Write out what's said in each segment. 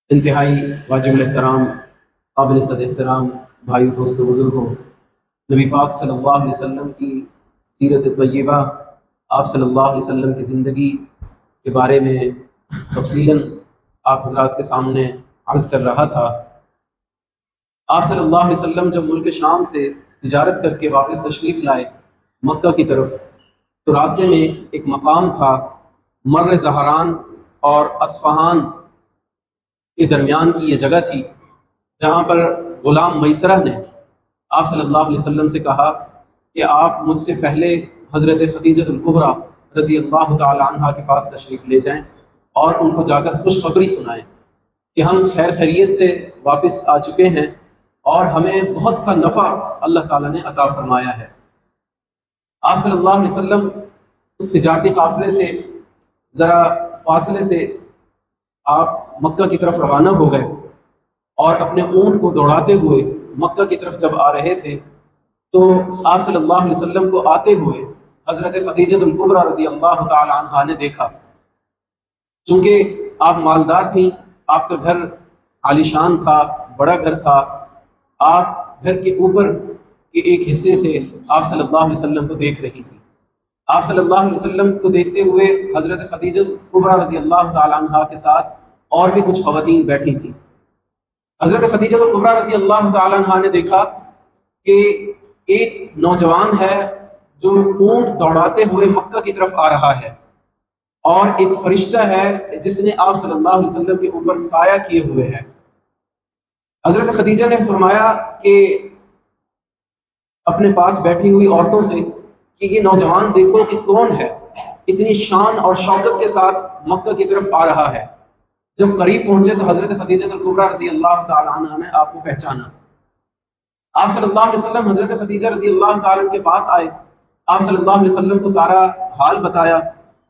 انتہائی واجب الاحترام، قابل صد احترام بھائی دوستوں بزرگوں، نبی پاک صلی اللہ علیہ وسلم کی سیرت طیبہ، آپ صلی اللہ علیہ وسلم کی زندگی کے بارے میں تفصیلاً آپ حضرات کے سامنے عرض کر رہا تھا۔ آپ صلی اللہ علیہ وسلم جب ملک شام سے تجارت کر کے واپس تشریف لائے مکہ کی طرف، تو راستے میں ایک مقام تھا، مر زہران اور اصفہان کے درمیان کی یہ جگہ تھی، جہاں پر غلام میسرہ نے آپ صلی اللہ علیہ وسلم سے کہا کہ آپ مجھ سے پہلے حضرت خدیجہ الکبریٰ رضی اللہ تعالی عنہا کے پاس تشریف لے جائیں اور ان کو جا کر خوشخبری سنائیں کہ ہم خیر خیریت سے واپس آ چکے ہیں اور ہمیں بہت سا نفع اللہ تعالیٰ نے عطا فرمایا ہے۔ آپ صلی اللہ علیہ وسلم اس تجارتی قافلے سے ذرا فاصلے سے آپ مکہ کی طرف روانہ ہو گئے اور اپنے اونٹ کو دوڑاتے ہوئے مکہ کی طرف جب آ رہے تھے تو آپ صلی اللہ علیہ وسلم کو آتے ہوئے حضرت خدیجہ الکبریٰ رضی اللہ تعالی عنہا نے دیکھا۔ چونکہ آپ مالدار تھیں، آپ کا گھر عالیشان تھا، بڑا گھر تھا، آپ گھر کے اوپر کے ایک حصے سے آپ صلی اللہ علیہ وسلم کو دیکھ رہی تھی۔ آپ صلی اللہ علیہ وسلم کو دیکھتے ہوئے حضرت خدیجہ الکبریٰ رضی اللہ تعالی عنہا کے ساتھ اور بھی کچھ خواتین بیٹھی تھیں۔ حضرت خدیجہ الکبریٰ رضی اللہ تعالی عنہا نے دیکھا کہ ایک نوجوان ہے جو اونٹ دوڑاتے ہوئے مکہ کی طرف آ رہا ہے، اور ایک فرشتہ ہے جس نے آپ صلی اللہ علیہ وسلم کے اوپر سایہ کیے ہوئے ہے۔ حضرت خدیجہ نے فرمایا کہ اپنے پاس بیٹھی ہوئی عورتوں سے کہ یہ نوجوان دیکھو کہ کون ہے، اتنی شان اور شوکت کے ساتھ مکہ کی طرف آ رہا ہے۔ جب قریب پہنچے تو حضرت خدیجہ الکبریٰ رضی اللہ تعالی عنہا نے آپ کو پہچانا۔ آپ صلی اللہ علیہ وسلم حضرت خدیجہ رضی اللہ تعالی عنہ کے پاس آئے، آپ صلی اللہ علیہ وسلم کو سارا حال بتایا،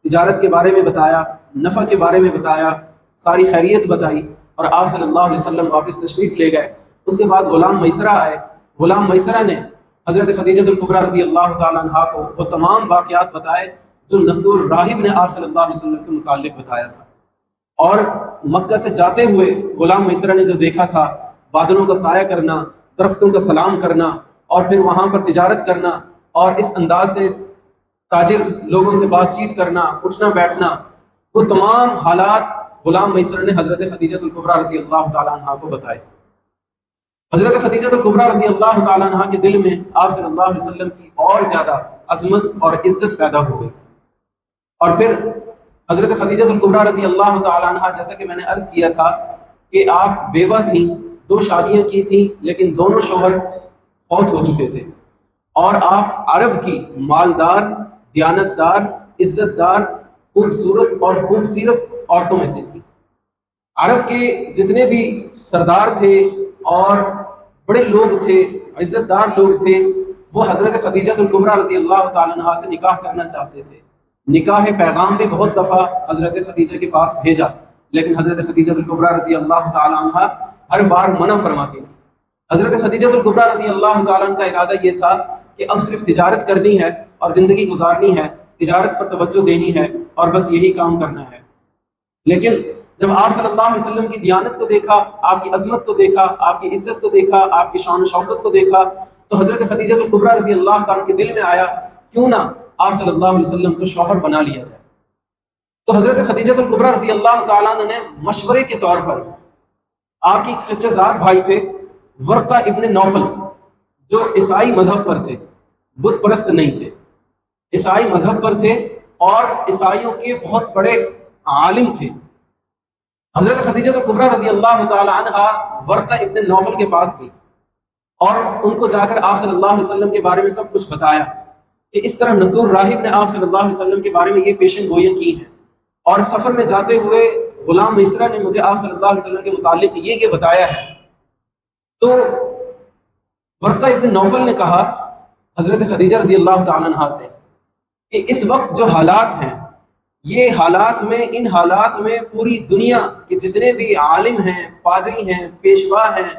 تجارت کے بارے میں بتایا، نفع کے بارے میں بتایا، ساری خیریت بتائی، اور آپ صلی اللہ علیہ وسلم واپس تشریف لے گئے۔ اس کے بعد غلام میسرہ آئے، غلام میسرہ نے حضرت خدیجہ الکبریٰ رضی اللہ تعالی عنہا کو وہ تمام واقعات بتائے جو نصر الراہب نے آپ صلی اللہ علیہ وسلم کے متعلق بتایا تھا۔ اور مکہ سے جاتے ہوئے غلام میسرہ نے جو دیکھا تھا، بادلوں کا سایہ کرنا، درختوں کا سلام کرنا، اور پھر وہاں پر تجارت کرنا، اور اس انداز سے تاجر لوگوں سے بات چیت کرنا، اٹھنا بیٹھنا، وہ تمام حالات غلام میسرہ نے حضرت خدیجہ الکبریٰ رضی اللہ تعالی عنہا کو بتائے۔ حضرت خدیجہ الکبریٰ رضی اللہ تعالی عنہا کے دل میں آپ صلی اللہ علیہ وسلم کی اور زیادہ عظمت اور عزت پیدا ہو گئی۔ اور پھر حضرت خدیجہ الکبریٰ رضی اللہ تعالی عنہا، جیسا کہ میں نے عرض کیا تھا کہ آپ بیوہ تھیں، 2 شادیاں کی تھیں، لیکن دونوں شوہر فوت ہو چکے تھے، اور آپ عرب کی مالدار، دیانتدار، عزت دار، خوبصورت اور خوبصیرت عورتوں میں سے تھی۔ عرب کے جتنے بھی سردار تھے اور بڑے لوگ تھے، عزت دار لوگ تھے، وہ حضرت خدیجہ الکبریٰ رضی اللہ تعالی عنہا سے نکاح کرنا چاہتے تھے۔ نکاح پیغام بھی بہت دفعہ حضرت خدیجہ کے پاس بھیجا، لیکن حضرت خدیجہ الکبریٰ رضی اللہ تعالی عنہا ہر بار منع فرماتی تھی۔ حضرت خدیجہ الکبریٰ رضی اللہ تعالی عنہ کا ارادہ یہ تھا کہ اب صرف تجارت کرنی ہے اور زندگی گزارنی ہے، تجارت پر توجہ دینی ہے اور بس یہی کام کرنا ہے۔ لیکن جب آپ صلی اللہ علیہ وسلم کی دیانت کو دیکھا، آپ کی عظمت کو دیکھا، آپ کی عزت کو دیکھا، آپ کی شان و شوکت کو دیکھا، تو حضرت خدیجہ الکبریٰ رضی اللہ تعالیٰ کے دل میں آیا کیوں نہ آپ صلی اللہ علیہ وسلم کو شوہر بنا لیا جائے۔ تو حضرت خدیجہ الکبریٰ رضی اللہ تعالیٰ نے مشورے کے طور پر آپ کی چچا زاد بھائی تھے ورقہ ابن نوفل، جو عیسائی مذہب پر تھے، بت پرست نہیں تھے، عیسائی مذہب پر تھے اور عیسائیوں کے بہت بڑے عالم تھے۔ حضرت خدیجہ الکبریٰ رضی اللہ تعالی عنہا ورقہ ابن نوفل کے پاس گئی اور ان کو جا کر آپ صلی اللہ علیہ وسلم کے بارے میں سب کچھ بتایا کہ اس طرح نصر الراہب نے آپ صلی اللہ علیہ وسلم کے بارے میں یہ پیشن گوئیاں کی ہیں، اور سفر میں جاتے ہوئے غلام میسرہ نے مجھے آپ صلی اللہ علیہ وسلم کے متعلق یہ بتایا ہے۔ تو ورقہ ابن نوفل نے کہا حضرت خدیجہ رضی اللہ تعالی عنہا سے کہ اس وقت جو حالات ہیں، یہ حالات میں، ان حالات میں پوری دنیا کے جتنے بھی عالم ہیں، پادری ہیں، پیشوا ہیں،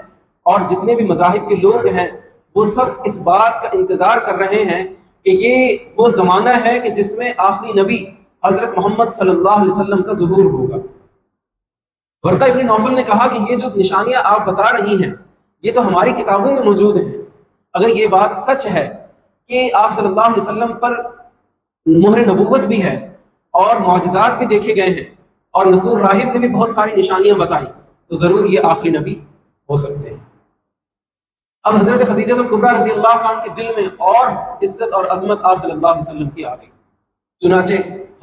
اور جتنے بھی مذاہب کے لوگ ہیں، وہ سب اس بات کا انتظار کر رہے ہیں کہ یہ وہ زمانہ ہے کہ جس میں آخری نبی حضرت محمد صلی اللہ علیہ وسلم کا ظہور ہوگا۔ ورقہ ابن نوفل نے کہا کہ یہ جو نشانیاں آپ بتا رہی ہیں یہ تو ہماری کتابوں میں موجود ہیں، اگر یہ بات سچ ہے کہ آپ صلی اللہ علیہ وسلم پر مہر نبوت بھی ہے اور معجزات بھی دیکھے گئے ہیں اور نصور راہب نے بھی بہت ساری نشانیاں بتائیں، تو ضرور یہ آخری نبی ہو سکتے ہیں۔ اب حضرت خدیجہ الکبریٰ رضی اللہ عنہ کے دل میں اور عزت اور عظمت آپ صلی اللہ علیہ وسلم کی آ گئی۔ چنانچہ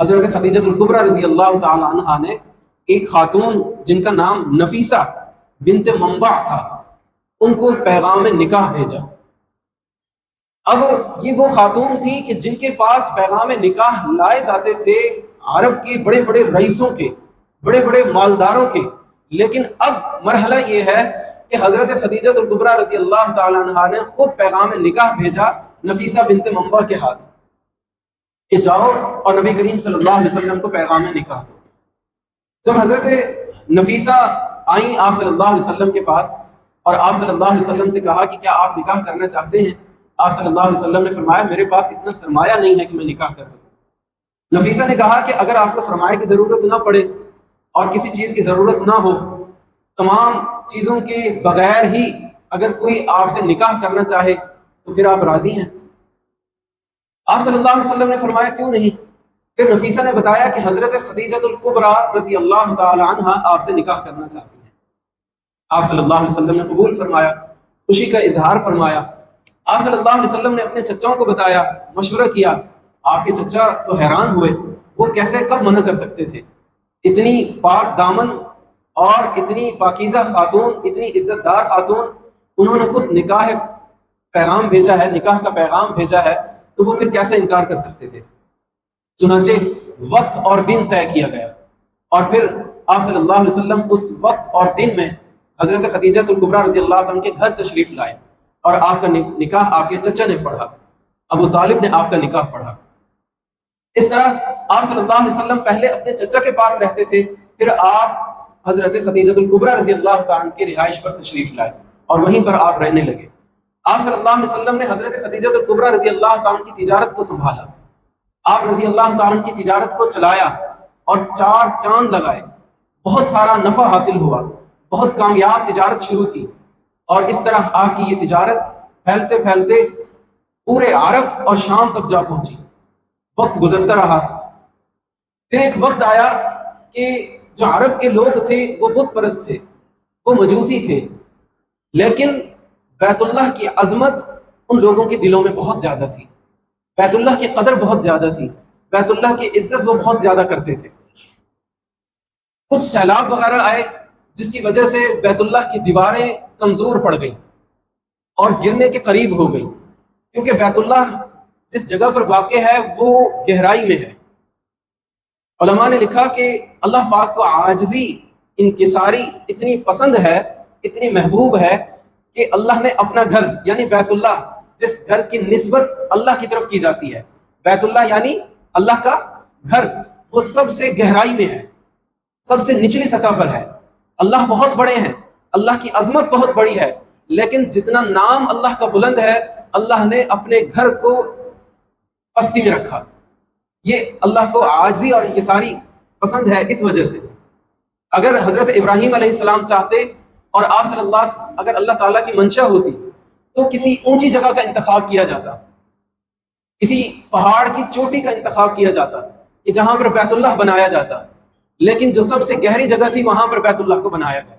حضرت خدیجہ الکبریٰ رضی اللہ تعالی عنہ نے ایک خاتون جن کا نام نفیسہ بنت منبع تھا ان کو پیغام نکاح بھیجا۔ اب یہ وہ خاتون تھی کہ جن کے پاس پیغام نکاح لائے جاتے تھے عرب کے بڑے بڑے رئیسوں کے، بڑے بڑے مالداروں کے، لیکن اب مرحلہ یہ ہے کہ حضرت خدیجہ الکبریٰ رضی اللہ تعالی عنہ نے خود پیغام نکاح بھیجا نفیسہ بنت منبع کے ہاتھ کہ جاؤ اور نبی کریم صلی اللہ علیہ وسلم کو پیغام نکاح دو۔ جب حضرت نفیسہ آئیں آپ صلی اللہ علیہ وسلم کے پاس اور آپ صلی اللہ علیہ وسلم سے کہا کہ کیا آپ نکاح کرنا چاہتے ہیں، آپ صلی اللہ علیہ وسلم نے فرمایا میرے پاس اتنا سرمایہ نہیں ہے کہ میں نکاح کر سکوں۔ نفیسہ نے کہا کہ اگر آپ کو سرمایہ کی ضرورت نہ پڑے اور کسی چیز کی ضرورت نہ ہو، تمام چیزوں کے بغیر ہی اگر کوئی آپ سے نکاح کرنا چاہے تو پھر آپ راضی ہیں؟ آپ صلی اللہ علیہ وسلم نے فرمایا کیوں نہیں؟ پھر نفیسہ نے بتایا کہ حضرت خدیجہ الکبریٰ رضی اللہ تعالی عنہ آپ سے نکاح کرنا چاہتی ہیں۔ آپ صلی اللہ علیہ وسلم نے قبول فرمایا، خوشی کا اظہار فرمایا۔ آپ صلی اللہ علیہ وسلم نے اپنے چچاؤں کو بتایا، مشورہ کیا۔ آپ کے چچا تو حیران ہوئے، وہ کیسے کب منع کر سکتے تھے؟ اتنی پاک دامن اور اتنی پاکیزہ خاتون، اتنی عزت دار خاتون، انہوں نے خود نکاح پیغام بھیجا ہے، نکاح کا پیغام بھیجا ہے، تو وہ پھر کیسے انکار کر سکتے تھے؟ چنانچہ وقت اور دن طے کیا گیا اور پھر آپ صلی اللہ علیہ وسلم اس وقت اور دن میں حضرت خدیجہ الکبریٰ رضی اللہ عنہ کے گھر تشریف لائے اور آپ کا نکاح آپ کے چچا نے پڑھا، ابو طالب نے آپ کا نکاح پڑھا۔ اس طرح آپ صلی اللہ علیہ وسلم پہلے اپنے چچا کے پاس رہتے تھے، پھر آپ حضرت خدیجہ الکبریٰ رضی اللہ عنہ کی رہائش پر تشریف لائے اور وہیں پر آپ رہنے لگے۔ آپ صلی اللہ علیہ وسلم نے حضرت خدیجہ الکبریٰ رضی اللہ عنہ کی تجارت کو سنبھالا، آپ رضی اللہ تعالیٰ کی تجارت کو چلایا اور 4 چاند لگائے، بہت سارا نفع حاصل ہوا، بہت کامیاب تجارت شروع کی، اور اس طرح آپ کی یہ تجارت پھیلتے پھیلتے پورے عرب اور شام تک جا پہنچی۔ وقت گزرتا رہا، پھر ایک وقت آیا کہ جو عرب کے لوگ تھے وہ بت پرست تھے، وہ مجوسی تھے، لیکن بیت اللہ کی عظمت ان لوگوں کے دلوں میں بہت زیادہ تھی، بیت اللہ کی قدر بہت زیادہ تھی، بیت اللہ کی عزت وہ بہت زیادہ کرتے تھے۔ کچھ سیلاب وغیرہ آئے جس کی وجہ سے بیت اللہ کی دیواریں کمزور پڑ گئیں اور گرنے کے قریب ہو گئیں، کیونکہ بیت اللہ جس جگہ پر واقع ہے وہ گہرائی میں ہے۔ علماء نے لکھا کہ اللہ پاک کو عاجزی، انکساری اتنی پسند ہے، اتنی محبوب ہے کہ اللہ نے اپنا گھر یعنی بیت اللہ، جس گھر کی نسبت اللہ کی طرف کی جاتی ہے، بیت اللہ یعنی اللہ کا گھر، وہ سب سے گہرائی میں ہے، سب سے نچلی سطح پر ہے۔ اللہ بہت بڑے ہیں، اللہ کی عظمت بہت بڑی ہے، لیکن جتنا نام اللہ کا بلند ہے، اللہ نے اپنے گھر کو پستی میں رکھا۔ یہ اللہ کو عاجزی اور انکساری پسند ہے۔ اس وجہ سے اگر حضرت ابراہیم علیہ السلام چاہتے اور آپ صلی اللہ، اگر اللہ تعالیٰ کی منشا ہوتی تو کسی اونچی جگہ کا انتخاب کیا جاتا، کسی پہاڑ کی چوٹی کا انتخاب کیا جاتا کہ جہاں پر بیت اللہ بنایا جاتا، لیکن جو سب سے گہری جگہ تھی وہاں پر بیت اللہ کو بنایا گیا۔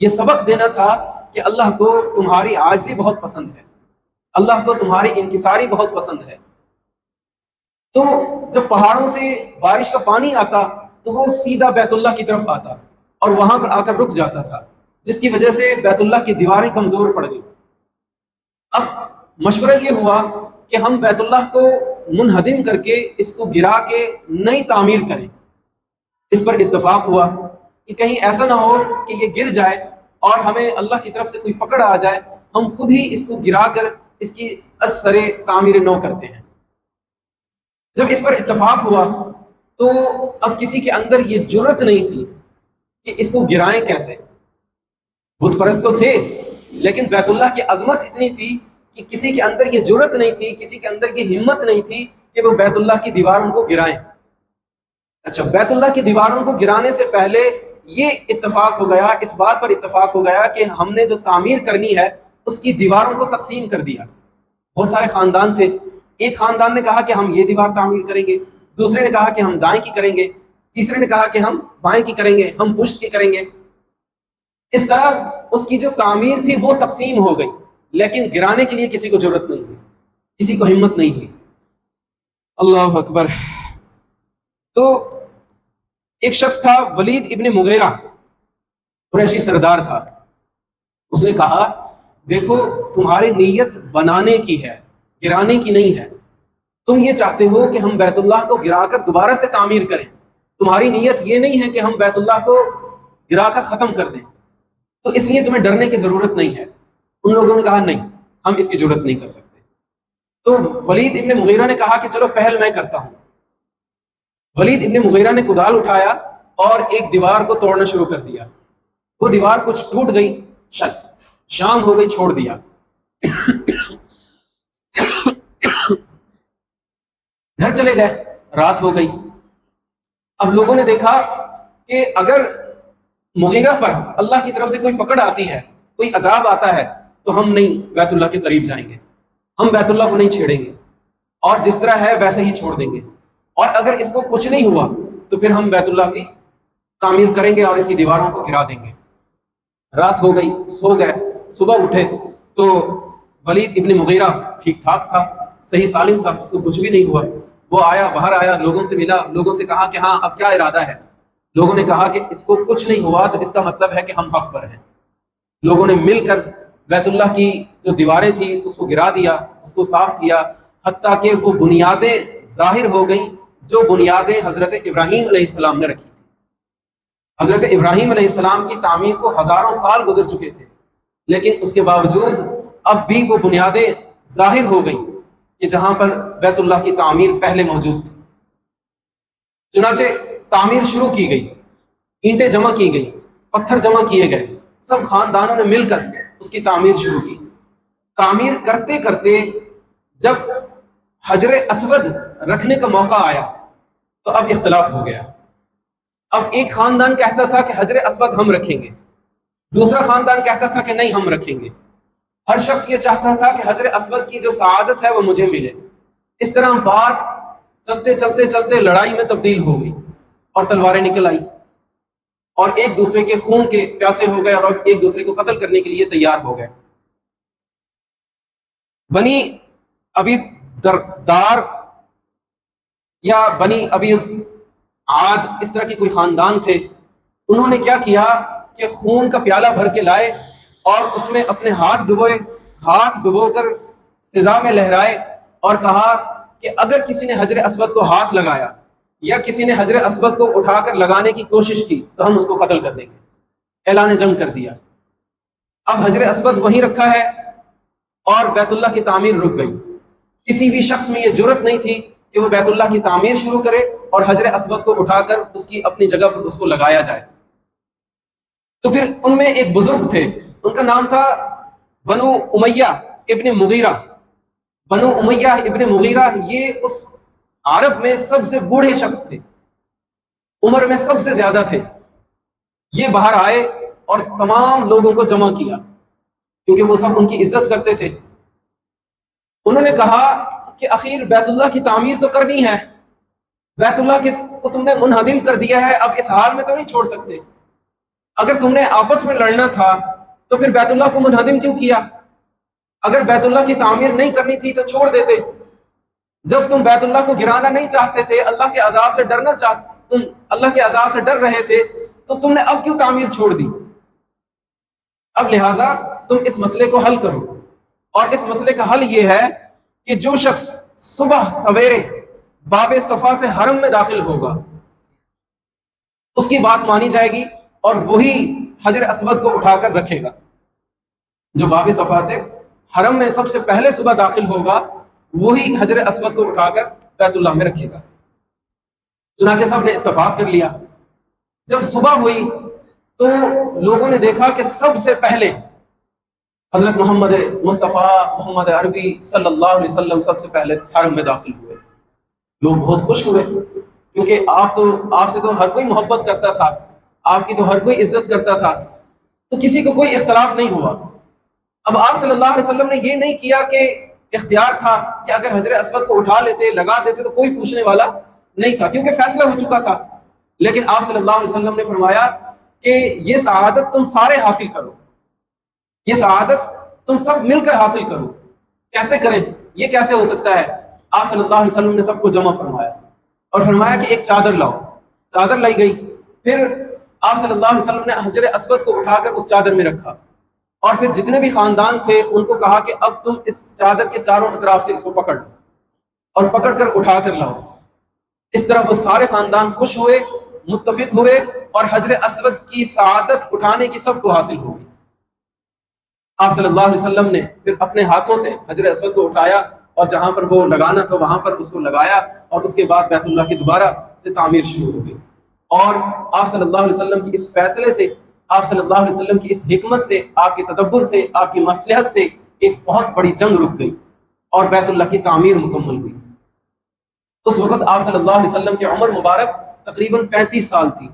یہ سبق دینا تھا کہ اللہ کو تمہاری عاجزی بہت پسند ہے، اللہ کو تمہاری انکساری بہت پسند ہے۔ تو جب پہاڑوں سے بارش کا پانی آتا تو وہ سیدھا بیت اللہ کی طرف آتا اور وہاں پر آ کر رک جاتا تھا، جس کی وجہ سے بیت اللہ کی دیواریں کمزور پڑ گئی۔ اب مشورہ یہ ہوا کہ ہم بیت اللہ کو منہدم کر کے، اس کو گرا کے نئی تعمیر کریں۔ اس پر اتفاق ہوا کہ کہیں ایسا نہ ہو کہ یہ گر جائے اور ہمیں اللہ کی طرف سے کوئی پکڑ آ جائے، ہم خود ہی اس کو گرا کر اس کی ازسر تعمیر نو کرتے ہیں۔ جب اس پر اتفاق ہوا تو اب کسی کے اندر یہ جرت نہیں تھی کہ اس کو گرائیں کیسے۔ بت پرست تو تھے، لیکن بیت اللہ کی عظمت اتنی تھی کہ کسی کے اندر یہ جرت نہیں تھی، کسی کے اندر یہ ہمت نہیں تھی کہ وہ بیت اللہ کی دیواروں کو گرائیں۔ اچھا، بیت اللہ کی دیواروں کو گرانے سے پہلے یہ اتفاق ہو گیا، اس بات پر اتفاق ہو گیا کہ ہم نے جو تعمیر کرنی ہے اس کی دیواروں کو تقسیم کر دیا۔ بہت سارے خاندان تھے، ایک خاندان نے کہا کہ ہم یہ دیوار تعمیر کریں گے، دوسرے نے کہا کہ ہم دائیں کی کریں گے، تیسرے نے کہا کہ ہم بائیں کی کریں گے، ہم پشت کی کریں گے۔ اس طرح اس کی جو تعمیر تھی وہ تقسیم ہو گئی، لیکن گرانے کے لیے کسی کو ضرورت نہیں ہوئی، کسی کو ہمت نہیں ہوئی۔ اللہ اکبر۔ تو ایک شخص تھا ولید ابن مغیرہ، قریشی سردار تھا، اس نے کہا دیکھو تمہاری نیت بنانے کی ہے، گرانے کی نہیں ہے۔ تم یہ چاہتے ہو کہ ہم بیت اللہ کو گرا کر دوبارہ سے تعمیر کریں، تمہاری نیت یہ نہیں ہے کہ ہم بیت اللہ کو گرا کر ختم کر دیں، تو اس لیے تمہیں ڈرنے کی ضرورت نہیں ہے۔ ان لوگوں نے کہا نہیں، ہم اس کی ضرورت نہیں کر سکتے۔ تو ولید ابن مغیرہ نے کہا کہ چلو پہل میں کرتا ہوں۔ ولید ابن مغیرہ نے کدال اٹھایا اور ایک دیوار کو توڑنا شروع کر دیا۔ وہ دیوار کچھ ٹوٹ گئی، شام ہو گئی، چھوڑ دیا۔ گھر چلے گئے، رات ہو گئی۔ اب لوگوں نے دیکھا کہ اگر مغیرہ پر اللہ کی طرف سے کوئی پکڑ آتی ہے، کوئی عذاب آتا ہے، تو ہم نہیں بیت اللہ کے قریب جائیں گے، ہم بیت اللہ کو نہیں چھیڑیں گے، اور جس طرح ہے ویسے ہی چھوڑ دیں گے، اور اگر اس کو کچھ نہیں ہوا تو پھر ہم بیت اللہ کی تعمیر کریں گے اور اس کی دیواروں کو گرا دیں گے۔ رات ہو گئی، سو گئے، صبح اٹھے تو ولید ابن مغیرہ ٹھیک ٹھاک تھا، صحیح سالم تھا، اس کو کچھ بھی نہیں ہوا۔ وہ آیا، باہر آیا، لوگوں سے ملا، لوگوں سے کہا کہ ہاں اب کیا ارادہ ہے؟ لوگوں نے کہا کہ اس کو کچھ نہیں ہوا تو اس کا مطلب ہے کہ ہم حق پر ہیں۔ لوگوں نے مل کر بیت اللہ کی جو دیواریں تھیں اس کو گرا دیا، اس کو صاف کیا، حتیٰ کہ وہ بنیادیں ظاہر ہو گئیں جو بنیادیں حضرت ابراہیم علیہ السلام نے رکھی تھی۔ حضرت ابراہیم علیہ السلام کی تعمیر کو ہزاروں سال گزر چکے تھے، لیکن اس کے باوجود اب بھی وہ بنیادیں ظاہر ہو گئیں کہ جہاں پر بیت اللہ کی تعمیر پہلے موجود تھی۔ چنانچہ تعمیر شروع کی گئی، اینٹیں جمع کی گئی، پتھر جمع کیے گئے، سب خاندانوں نے مل کر اس کی تعمیر شروع کی۔ تعمیر کرتے کرتے جب حجر اسود رکھنے کا موقع آیا تو اب اختلاف ہو گیا۔ اب ایک خاندان کہتا تھا کہ حجر اسود ہم رکھیں گے، دوسرا خاندان کہتا تھا کہ نہیں ہم رکھیں گے۔ ہر شخص یہ چاہتا تھا کہ حجر اسود کی جو سعادت ہے وہ مجھے ملے۔ اس طرح بات چلتے چلتے چلتے لڑائی میں تبدیل ہو گئی اور تلواریں نکل آئی، اور ایک دوسرے کے خون کے پیاسے ہو گئے اور ایک دوسرے کو قتل کرنے کے لیے تیار ہو گئے۔ بنی ابی دردار یا بنی ابی عاد اس طرح کے کوئی خاندان تھے، انہوں نے کیا کیا کہ خون کا پیالہ بھر کے لائے اور اس میں اپنے ہاتھ ڈبوئے، ہاتھ ڈبو کر فضا میں لہرائے اور کہا کہ اگر کسی نے حجر اسود کو ہاتھ لگایا یا کسی نے حجر اسود کو اٹھا کر لگانے کی کوشش کی تو ہم اس کو قتل کر دیں گے۔ اعلان جنگ کر دیا۔ اب حجر اسود وہیں رکھا ہے اور بیت اللہ کی تعمیر رک گئی۔ کسی بھی شخص میں یہ جرت نہیں تھی کہ وہ بیت اللہ کی تعمیر شروع کرے اور حجر اسود کو اٹھا کر اس کی اپنی جگہ پر اس کو لگایا جائے۔ تو پھر ان میں ایک بزرگ تھے، ان کا نام تھا بنو امیہ ابن مغیرہ۔ بنو امیہ ابن مغیرہ یہ اس عرب میں سب سے بوڑھے شخص تھے، عمر میں سب سے زیادہ تھے۔ یہ باہر آئے اور تمام لوگوں کو جمع کیا کیونکہ وہ سب ان کی عزت کرتے تھے۔ انہوں نے کہا کہ اخیر بیت اللہ کی تعمیر تو کرنی ہے، بیت اللہ کو تم نے منہدم کر دیا ہے، اب اس حال میں تو نہیں چھوڑ سکتے۔ اگر تم نے آپس میں لڑنا تھا تو پھر بیت اللہ کو منہدم کیوں کیا؟ اگر بیت اللہ کی تعمیر نہیں کرنی تھی تو چھوڑ دیتے۔ جب تم بیت اللہ کو گرانا نہیں چاہتے تھے، اللہ کے عذاب سے ڈرنا تم اللہ کے عذاب سے ڈر رہے تھے، تو تم نے اب کیوں تعمیر چھوڑ دی؟ اب لہٰذا تم اس مسئلے کو حل کرو، اور اس مسئلے کا حل یہ ہے کہ جو شخص صبح سویرے باب صفا سے حرم میں داخل ہوگا اس کی بات مانی جائے گی اور وہی حجر اسود کو اٹھا کر رکھے گا۔ جو باب صفا سے حرم میں سب سے پہلے صبح داخل ہوگا وہی حجر اسود کو اٹھا کر بیت اللہ میں رکھے گا۔ چنانچہ سب نے اتفاق کر لیا۔ جب صبح ہوئی تو لوگوں نے دیکھا کہ سب سے پہلے حضرت محمد مصطفیٰ محمد عربی صلی اللہ علیہ وسلم سب سے پہلے حرم میں داخل ہوئے۔ لوگ بہت خوش ہوئے کیونکہ آپ سے تو ہر کوئی محبت کرتا تھا، آپ کی تو ہر کوئی عزت کرتا تھا، تو کسی کو کوئی اختلاف نہیں ہوا۔ اب آپ صلی اللہ علیہ وسلم نے یہ نہیں کیا کہ اختیار تھا کہ اگر حجر اسود کو اٹھا لیتے لگا دیتے تو کوئی پوچھنے والا نہیں تھا، کیونکہ فیصلہ ہو چکا تھا۔ لیکن آپ صلی اللہ علیہ وسلم نے فرمایا کہ یہ سعادت تم سارے حاصل کرو، یہ سعادت تم سب مل کر حاصل کرو۔ کیسے کریں؟ یہ کیسے ہو سکتا ہے؟ آپ صلی اللہ علیہ وسلم نے سب کو جمع فرمایا اور فرمایا کہ ایک چادر لاؤ۔ چادر لائی گئی، پھر آپ صلی اللہ علیہ وسلم نے حجر اسود کو اٹھا کر اس چادر میں رکھا، اور پھر جتنے بھی خاندان تھے ان کو کہا کہ اب تم اس چادر کے چاروں اطراف سے اس کو پکڑ لو اور پکڑ کر اٹھا کر لاؤ۔ اس طرح وہ سارے خاندان خوش ہوئے، متفق ہوئے، اور حجر اسود کی سعادت اٹھانے کی سب کو حاصل ہوئی۔ آپ صلی اللہ علیہ وسلم نے پھر اپنے ہاتھوں سے حجر اسود کو اٹھایا اور جہاں پر وہ لگانا تھا وہاں پر اس کو لگایا، اور اس کے بعد بیت اللہ کی دوبارہ سے تعمیر شروع ہو گئی۔ اور آپ صلی اللہ علیہ وسلم کی اس فیصلے سے، آپ صلی اللہ علیہ وسلم کی اس حکمت سے، آپ کے تدبر سے، آپ کی مصلحت سے ایک بہت بڑی جنگ رک گئی اور بیت اللہ کی تعمیر مکمل ہوئی۔ اس وقت آپ صلی اللہ علیہ وسلم کی عمر مبارک تقریباً 35 سال تھی۔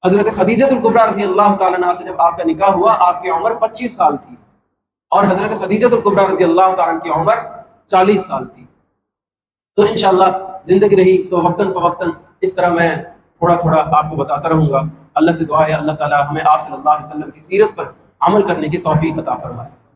حضرت خدیجہ الکبریٰ رضی اللہ تعالیٰ عنہا سے جب آپ کا نکاح ہوا آپ کی عمر 25 سال تھی، اور حضرت خدیجہ الکبریٰ رضی اللہ تعالیٰ عنہ کی عمر 40 سال تھی۔ تو انشاءاللہ زندگی رہی تو وقتاً فوقتاً اس طرح میں تھوڑا تھوڑا آپ کو بتاتا رہوں گا۔ اللہ سے دعا ہے اللہ تعالیٰ ہمیں آپ صلی اللہ علیہ وسلم کی سیرت پر عمل کرنے کی توفیق عطا فرمائے۔